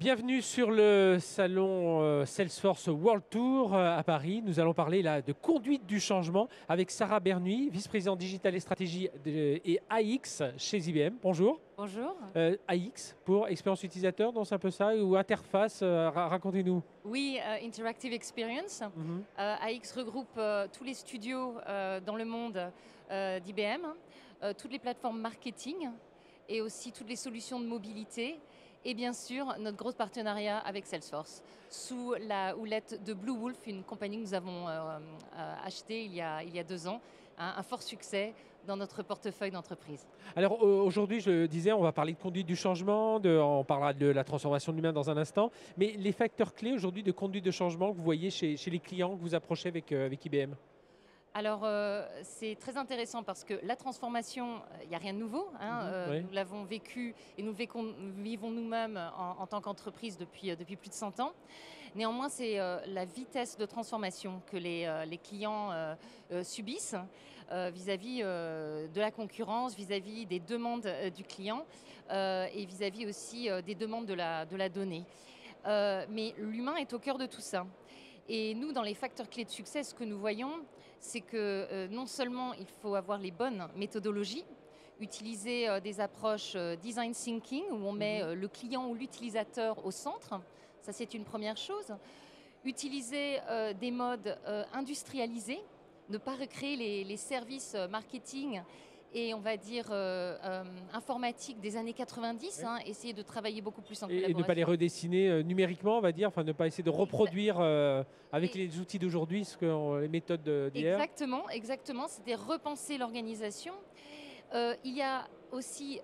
Bienvenue sur le salon Salesforce World Tour à Paris. Nous allons parler là de conduite du changement avec Sarah Bernuy, vice-présidente digital et stratégie et AX chez IBM. Bonjour. Bonjour. AX pour expérience utilisateur, donc c'est un peu ça, ou interface, racontez-nous. Oui, Interactive Experience. AX regroupe tous les studios dans le monde d'IBM, toutes les plateformes marketing et aussi toutes les solutions de mobilité. Et bien sûr, notre gros partenariat avec Salesforce, sous la houlette de Blue Wolf, une compagnie que nous avons achetée il y a 2 ans, un fort succès dans notre portefeuille d'entreprise. Alors aujourd'hui, je le disais, on va parler de conduite du changement, on parlera de la transformation de l'humain dans un instant, mais les facteurs clés aujourd'hui de conduite de changement que vous voyez chez les clients que vous approchez avec IBM. Alors, c'est très intéressant parce que la transformation, il n'y a rien de nouveau. Oui. Nous l'avons vécu et nous le vivons nous-mêmes en tant qu'entreprise depuis plus de 100 ans. Néanmoins, c'est la vitesse de transformation que les clients subissent vis-à-vis de la concurrence, vis-à-vis des demandes du client et vis-à-vis aussi des demandes de la donnée. Mais l'humain est au cœur de tout ça. Et nous, dans les facteurs clés de succès, ce que nous voyons, c'est que non seulement il faut avoir les bonnes méthodologies, utiliser des approches design thinking, où on met le client ou l'utilisateur au centre, ça c'est une première chose. Utiliser des modes industrialisés, ne pas recréer les services marketing et on va dire informatique des années 90, Oui. essayer de travailler beaucoup plus en Et ne pas les collaboration. redessiner numériquement, on va dire, enfin ne pas essayer de reproduire avec Et- les outils d'aujourd'hui les méthodes d'hier. Exactement, exactement. C'était repenser l'organisation. Il y a aussi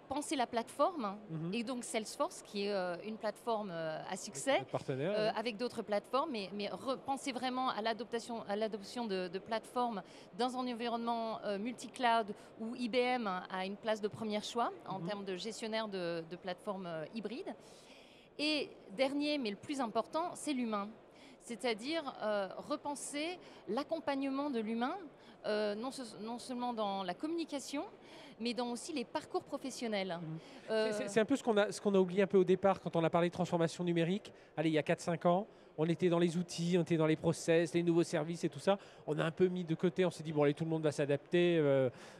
penser la plateforme, Mhm. et donc Salesforce, qui est une plateforme à Avec succès, notre partenaire. Oui. avec d'autres plateformes, mais repenser vraiment à l'adoption de plateformes dans un environnement multi-cloud où IBM a une place de premier choix en Mhm. termes de gestionnaire de plateformes hybrides. Et dernier, mais le plus important, c'est l'humain. C'est-à-dire repenser l'accompagnement de l'humain, non seulement dans la communication, mais dans aussi les parcours professionnels. Mhm. Euh, C'est un peu ce qu'on a oublié un peu au départ quand on a parlé de transformation numérique. Allez, il y a 4-5 ans, on était dans les outils, on était dans les process, les nouveaux services et tout ça. On a un peu mis de côté, on s'est dit, bon, allez, tout le monde va s'adapter,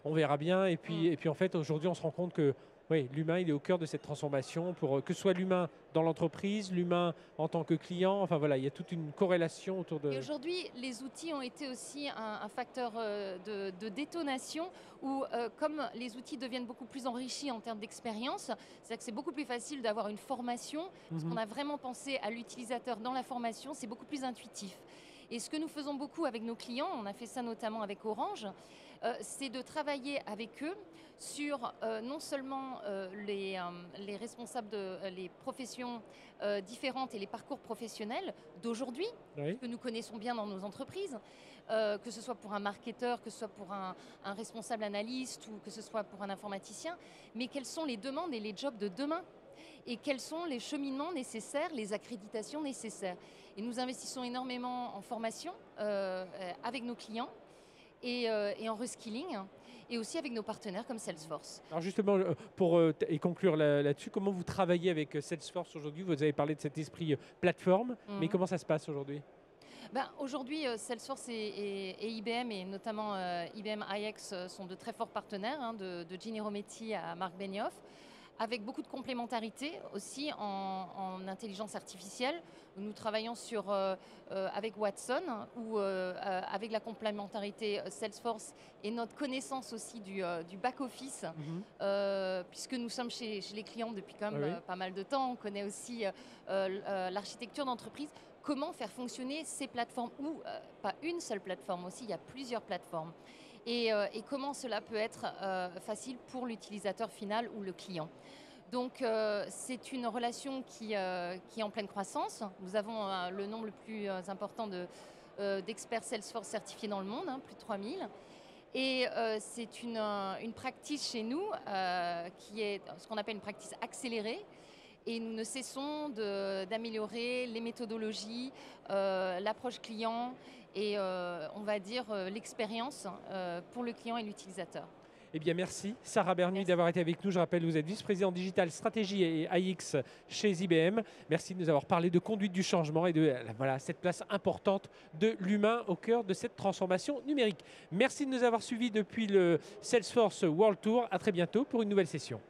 on verra bien. Et puis en fait, aujourd'hui, on se rend compte que oui, l'humain, il est au cœur de cette transformation, pour que ce soit l'humain dans l'entreprise, l'humain en tant que client. Enfin voilà, il y a toute une corrélation autour Et de... aujourd'hui, les outils ont été aussi un facteur de détonation où, comme les outils deviennent beaucoup plus enrichis en termes d'expérience, c'est-à-dire que c'est beaucoup plus facile d'avoir une formation, parce qu'on Mhm. a vraiment pensé à l'utilisateur dans la formation, c'est beaucoup plus intuitif. Et ce que nous faisons beaucoup avec nos clients, on a fait ça notamment avec Orange, c'est de travailler avec eux sur non seulement les responsables les professions différentes et les parcours professionnels d'aujourd'hui, Oui. que nous connaissons bien dans nos entreprises, que ce soit pour un marketeur, que ce soit pour un responsable analyste ou que ce soit pour un informaticien, mais quelles sont les demandes et les jobs de demain et quels sont les cheminements nécessaires, les accréditations nécessaires. Et nous investissons énormément en formation avec nos clients et en reskilling et aussi avec nos partenaires comme Salesforce. Alors justement, et conclure là-dessus, comment vous travaillez avec Salesforce aujourd'hui? Vous avez parlé de cet esprit plateforme, mais Mhm. comment ça se passe aujourd'hui? Ben, aujourd'hui, Salesforce et IBM, et notamment IBM iX, sont de très forts partenaires, de Ginny Rometty à Marc Benioff, avec beaucoup de complémentarité aussi en intelligence artificielle. Nous travaillons avec Watson, ou avec la complémentarité Salesforce et notre connaissance aussi du back-office, Mhm. puisque nous sommes chez les clients depuis quand Ah même oui. pas mal de temps. On connaît aussi l'architecture d'entreprise. Comment faire fonctionner ces plateformes, ou pas une seule plateforme aussi, il y a plusieurs plateformes. Et comment cela peut être facile pour l'utilisateur final ou le client. Donc c'est une relation qui est en pleine croissance. Nous avons le nombre le plus important d'experts Salesforce certifiés dans le monde, plus de 3000. Et c'est une practice chez nous qui est ce qu'on appelle une practice accélérée. Et nous ne cessons d'améliorer les méthodologies, l'approche client et on va dire l'expérience pour le client et l'utilisateur. Eh bien, merci Sarah Bernuy d'avoir été avec nous. Je rappelle, vous êtes vice-présidente digital stratégie et AX chez IBM. Merci de nous avoir parlé de conduite du changement et de voilà, cette place importante de l'humain au cœur de cette transformation numérique. Merci de nous avoir suivis depuis le Salesforce World Tour. À très bientôt pour une nouvelle session.